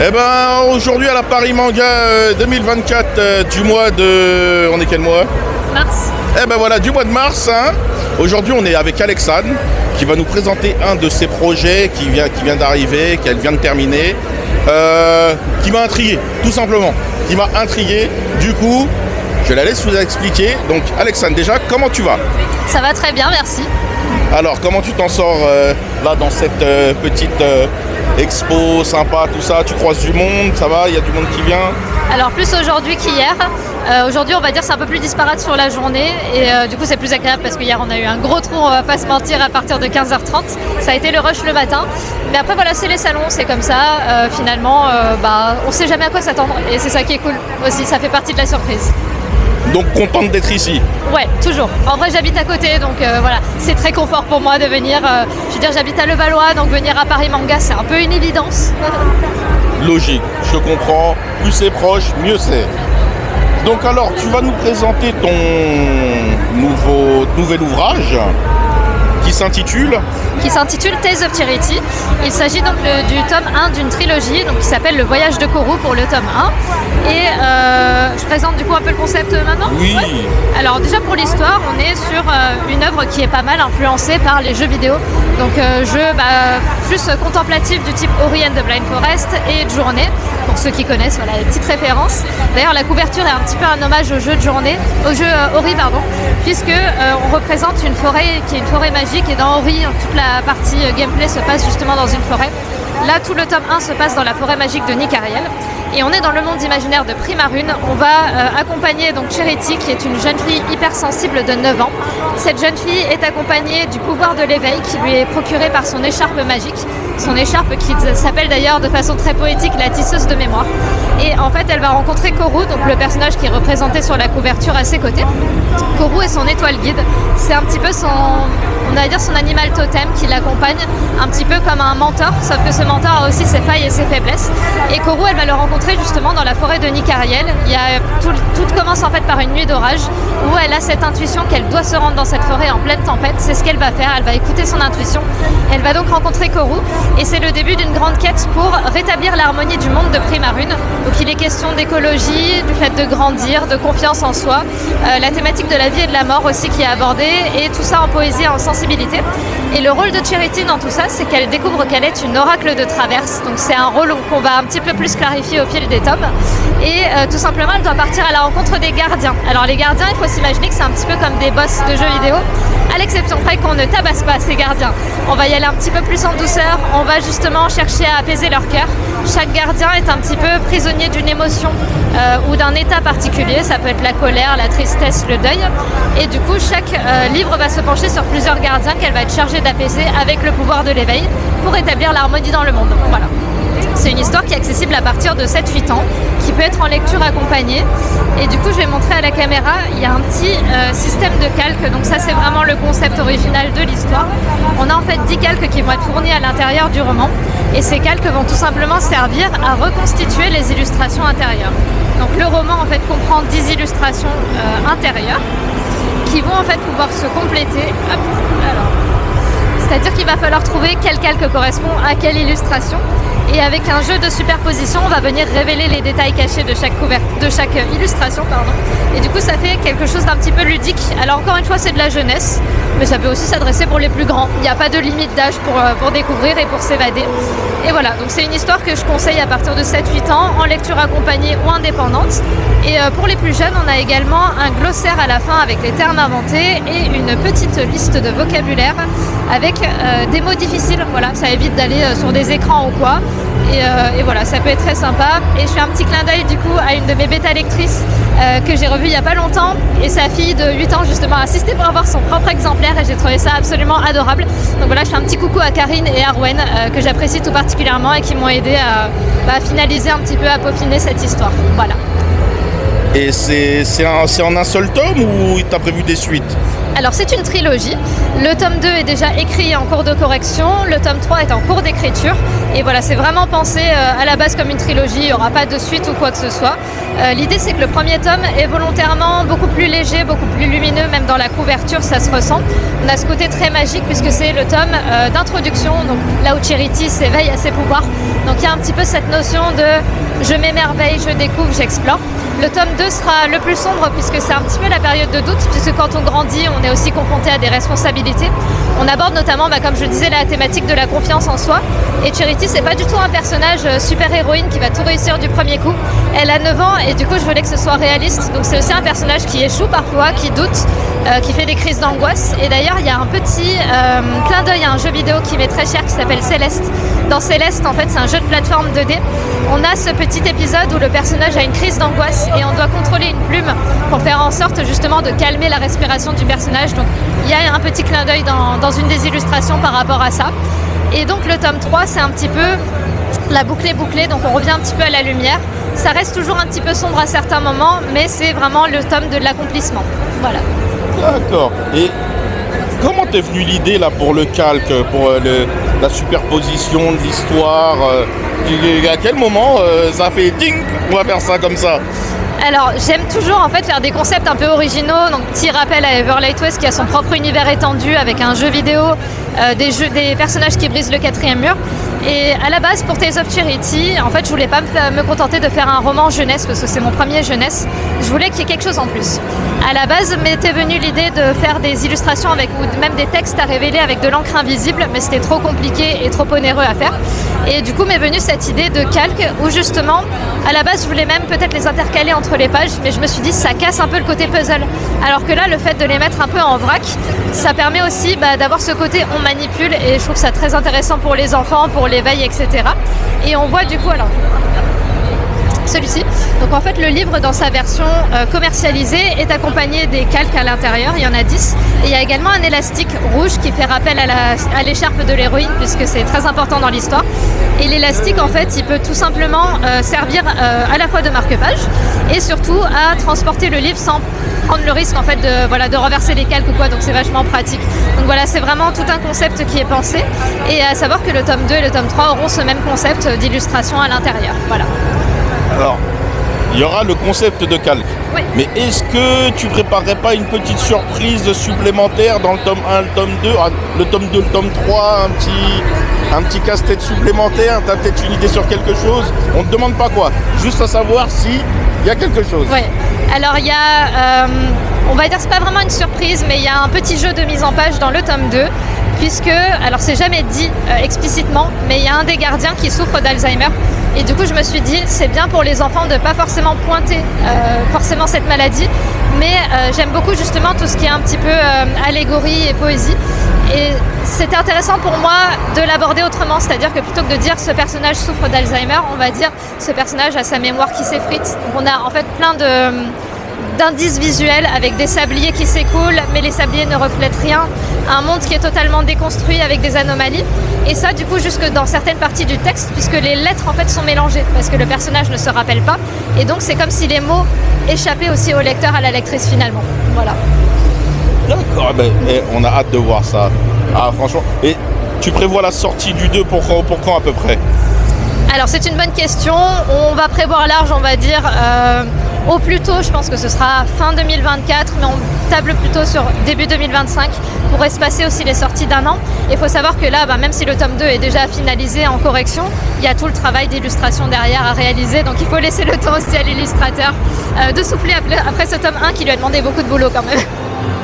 Eh ben aujourd'hui à la Paris Manga 2024 du mois de... On est quel mois? Mars. Eh ben voilà, du mois de mars. Hein. Aujourd'hui on est avec Alexandre qui va nous présenter un de ses projets qui vient d'arriver, qu'elle vient de terminer, qui m'a intrigué, tout simplement. Qui m'a intrigué. Du coup, je la laisse vous expliquer. Donc Alexandre, déjà, comment tu vas? Ça va très bien, merci. Alors, comment tu t'en sors là dans cette petite expo sympa, tout ça? Tu croises du monde, ça va? Il y a du monde qui vient? Alors plus aujourd'hui qu'hier. Aujourd'hui on va dire c'est un peu plus disparate sur la journée et du coup c'est plus agréable parce qu'hier on a eu un gros trou, on va pas se mentir, à partir de 15h30. Ça a été le rush le matin. Mais après voilà, c'est les salons, c'est comme ça. Finalement on sait jamais à quoi s'attendre et c'est ça qui est cool aussi, ça fait partie de la surprise. Donc contente d'être ici? Ouais, toujours. En vrai j'habite à côté donc voilà, c'est très confort pour moi de venir. Je veux dire j'habite à Levallois donc venir à Paris Manga c'est un peu une évidence. Logique, je comprends. Plus c'est proche, mieux c'est. Donc alors, tu vas nous présenter ton nouvel ouvrage qui s'intitule Tales of Charity. Il s'agit donc du tome 1 d'une trilogie donc, qui s'appelle Le Voyage de Kourou pour le tome 1. Et je présente du coup un peu le concept maintenant. Oui. Ouais. Alors déjà pour l'histoire, on est sur une œuvre qui est pas mal influencée par les jeux vidéo. Donc jeux plus contemplatifs du type Ori and the Blind Forest et de journée. Pour ceux qui connaissent, voilà, les petites références. D'ailleurs la couverture est un petit peu un hommage au jeu de journée, au jeu Ori puisque on représente une forêt qui est une forêt magique et dans Ori, toute la partie gameplay se passe justement dans une forêt. Là, tout le tome 1 se passe dans la forêt magique de Nicariel. Et on est dans le monde imaginaire de Primarune. On va accompagner donc Charity, qui est une jeune fille hypersensible de 9 ans. Cette jeune fille est accompagnée du pouvoir de l'éveil qui lui est procuré par son écharpe magique. Son écharpe qui s'appelle d'ailleurs de façon très poétique la tisseuse de mémoire. Et en fait, elle va rencontrer Kourou, donc le personnage qui est représenté sur la couverture à ses côtés. Kourou est son étoile guide. C'est un petit peu on va dire son animal totem qui l'accompagne un petit peu comme un mentor, sauf que ce mentor a aussi ses failles et ses faiblesses. Et Kourou, elle va le rencontrer justement dans la forêt de Nicariel. Tout commence en fait par une nuit d'orage où elle a cette intuition qu'elle doit se rendre dans cette forêt en pleine tempête. C'est ce qu'elle va faire, elle va écouter son intuition. Elle va donc rencontrer Kourou et c'est le début d'une grande quête pour rétablir l'harmonie du monde de Primarune. Donc il est question d'écologie, du fait de grandir, de confiance en soi, la thématique de la vie et de la mort aussi qui est abordée et tout ça en poésie et en sensibilité. Et le rôle de Charity dans tout ça, c'est qu'elle découvre qu'elle est une oracle de traverse. Donc c'est un rôle qu'on va un petit peu plus clarifier au fil des tomes. Et tout simplement, elle doit partir à la rencontre des gardiens. Alors les gardiens, il faut s'imaginer que c'est un petit peu comme des boss de jeux vidéo, à l'exception près qu'on ne tabasse pas ces gardiens. On va y aller un petit peu plus en douceur, on va justement chercher à apaiser leur cœur. Chaque gardien est un petit peu prisonnier d'une émotion ou d'un état particulier. Ça peut être la colère, la tristesse, le deuil. Et du coup, chaque livre va se pencher sur plusieurs gardiens qu'elle va être chargée d'apaiser avec le pouvoir de l'éveil pour établir l'harmonie dans le monde. Voilà. C'est une histoire qui est accessible à partir de 7-8 ans, qui peut être en lecture accompagnée. Et du coup, je vais montrer à la caméra, il y a un petit système de calques. Donc ça, c'est vraiment le concept original de l'histoire. On a en fait 10 calques qui vont être fournis à l'intérieur du roman. Et ces calques vont tout simplement servir à reconstituer les illustrations intérieures. Donc le roman, en fait, comprend 10 illustrations intérieures qui vont en fait pouvoir se compléter. Hop, alors. C'est-à-dire qu'il va falloir trouver quel calque correspond à quelle illustration. Et avec un jeu de superposition, on va venir révéler les détails cachés de chaque illustration. Et du coup, ça fait quelque chose d'un petit peu ludique. Alors encore une fois, c'est de la jeunesse, mais ça peut aussi s'adresser pour les plus grands. Il n'y a pas de limite d'âge pour découvrir et pour s'évader. Et voilà, donc c'est une histoire que je conseille à partir de 7-8 ans, en lecture accompagnée ou indépendante. Et pour les plus jeunes, on a également un glossaire à la fin avec les termes inventés et une petite liste de vocabulaire avec des mots difficiles. Voilà, ça évite d'aller sur des écrans ou quoi. Et voilà, ça peut être très sympa. Et je fais un petit clin d'œil du coup à une de mes bêta-lectrices que j'ai revue il n'y a pas longtemps. Et sa fille de 8 ans justement a insisté pour avoir son propre exemplaire et j'ai trouvé ça absolument adorable. Donc voilà, je fais un petit coucou à Karine et Arwen que j'apprécie tout particulièrement et qui m'ont aidé à finaliser un petit peu, à peaufiner cette histoire. Voilà. Et c'est en un seul tome ou tu as prévu des suites? Alors c'est une trilogie. Le tome 2 est déjà écrit et en cours de correction. Le tome 3 est en cours d'écriture. Et voilà, c'est vraiment pensé à la base comme une trilogie. Il n'y aura pas de suite ou quoi que ce soit. L'idée, c'est que le premier tome est volontairement beaucoup plus léger, beaucoup plus lumineux. Même dans la couverture, ça se ressent. On a ce côté très magique puisque c'est le tome d'introduction. Donc là où Charity s'éveille à ses pouvoirs. Donc il y a un petit peu cette notion de je m'émerveille, je découvre, j'explore. Le tome 2 sera le plus sombre puisque c'est un petit peu la période de doute, puisque quand on grandit, on est aussi confronté à des responsabilités. On aborde notamment, comme je le disais, la thématique de la confiance en soi. Et Charity, c'est pas du tout un personnage super-héroïne qui va tout réussir du premier coup. Elle a 9 ans et du coup, je voulais que ce soit réaliste. Donc c'est aussi un personnage qui échoue parfois, qui doute, qui fait des crises d'angoisse. Et d'ailleurs, il y a un petit clin d'œil à un jeu vidéo qui m'est très cher qui s'appelle Céleste. Dans Céleste, en fait, c'est un jeu de plateforme 2D. On a ce petit épisode où le personnage a une crise d'angoisse et on doit contrôler une plume pour faire en sorte justement de calmer la respiration du personnage. Donc il y a un petit clin d'œil dans une des illustrations par rapport à ça. Et donc le tome 3, c'est un petit peu la boucle est bouclée, donc on revient un petit peu à la lumière. Ça reste toujours un petit peu sombre à certains moments, mais c'est vraiment le tome de l'accomplissement. Voilà. D'accord. Et comment t'es venue l'idée là pour le calque, pour la superposition de l'histoire à quel moment ça a fait ding, on va faire ça comme ça? Alors j'aime toujours en fait faire des concepts un peu originaux, donc petit rappel à Everlight West qui a son propre univers étendu avec un jeu vidéo, des personnages qui brisent le 4e mur. Et à la base pour Tales of Charity, en fait je voulais pas me contenter de faire un roman jeunesse parce que c'est mon premier jeunesse, je voulais qu'il y ait quelque chose en plus. À la base m'était venue l'idée de faire des illustrations ou même des textes à révéler avec de l'encre invisible, mais c'était trop compliqué et trop onéreux à faire. Et du coup m'est venue cette idée de calque où justement, à la base je voulais même peut-être les intercaler entre les pages, mais je me suis dit ça casse un peu le côté puzzle. Alors que là le fait de les mettre un peu en vrac, ça permet aussi d'avoir ce côté on manipule et je trouve ça très intéressant pour les enfants, pour l'éveil, etc. Et on voit du coup alors celui-ci. Donc en fait le livre dans sa version commercialisée est accompagné des calques à l'intérieur, il y en a 10. Et il y a également un élastique rouge qui fait rappel à l'écharpe de l'héroïne puisque c'est très important dans l'histoire. Et l'élastique en fait il peut tout simplement servir à la fois de marque-page et surtout à transporter le livre sans prendre le risque en fait de renverser les calques ou quoi, donc c'est vachement pratique. Donc voilà, c'est vraiment tout un concept qui est pensé et à savoir que le tome 2 et le tome 3 auront ce même concept d'illustration à l'intérieur. Voilà. Alors, il y aura le concept de calque. Oui. Mais est-ce que tu préparerais pas une petite surprise supplémentaire dans le tome 1, le tome 2, le tome 2, le tome 3, un petit casse-tête supplémentaire? Tu as peut-être une idée sur quelque chose? On ne te demande pas quoi, juste à savoir si il y a quelque chose. Oui. Alors il y a, on va dire c'est pas vraiment une surprise, mais il y a un petit jeu de mise en page dans le tome 2, puisque, alors c'est jamais dit explicitement, mais il y a un des gardiens qui souffre d'Alzheimer. Et du coup je me suis dit c'est bien pour les enfants de ne pas forcément pointer forcément cette maladie, mais j'aime beaucoup justement tout ce qui est un petit peu allégorie et poésie. Et c'était intéressant pour moi de l'aborder autrement, c'est-à-dire que plutôt que de dire ce personnage souffre d'Alzheimer, on va dire ce personnage a sa mémoire qui s'effrite. Donc on a en fait plein d'indices visuels avec des sabliers qui s'écoulent, mais les sabliers ne reflètent rien. Un monde qui est totalement déconstruit avec des anomalies. Et ça, du coup, jusque dans certaines parties du texte, puisque les lettres, en fait, sont mélangées, parce que le personnage ne se rappelle pas. Et donc, c'est comme si les mots échappaient aussi au lecteur, à la lectrice, finalement. Voilà. D'accord, on a hâte de voir ça. Ah, franchement. Et tu prévois la sortie du 2 pour quand à peu près? Alors, c'est une bonne question. On va prévoir large, on va dire... Au plus tôt, je pense que ce sera fin 2024, mais on table plutôt sur début 2025 pour espacer aussi les sorties d'un an. Il faut savoir que là, même si le tome 2 est déjà finalisé en correction, il y a tout le travail d'illustration derrière à réaliser. Donc il faut laisser le temps aussi à l'illustrateur de souffler après ce tome 1 qui lui a demandé beaucoup de boulot quand même.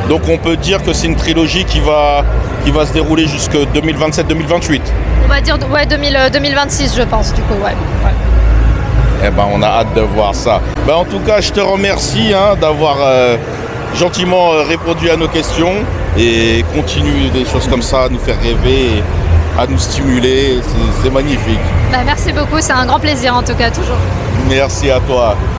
Donc on peut dire que c'est une trilogie qui va se dérouler jusqu'en 2027-2028. On va dire 2026 je pense du coup, ouais. Eh ben, on a hâte de voir ça. En tout cas, je te remercie d'avoir gentiment répondu à nos questions et continue des choses comme ça, à nous faire rêver, à nous stimuler. C'est magnifique. Merci beaucoup, c'est un grand plaisir en tout cas, toujours. Merci à toi.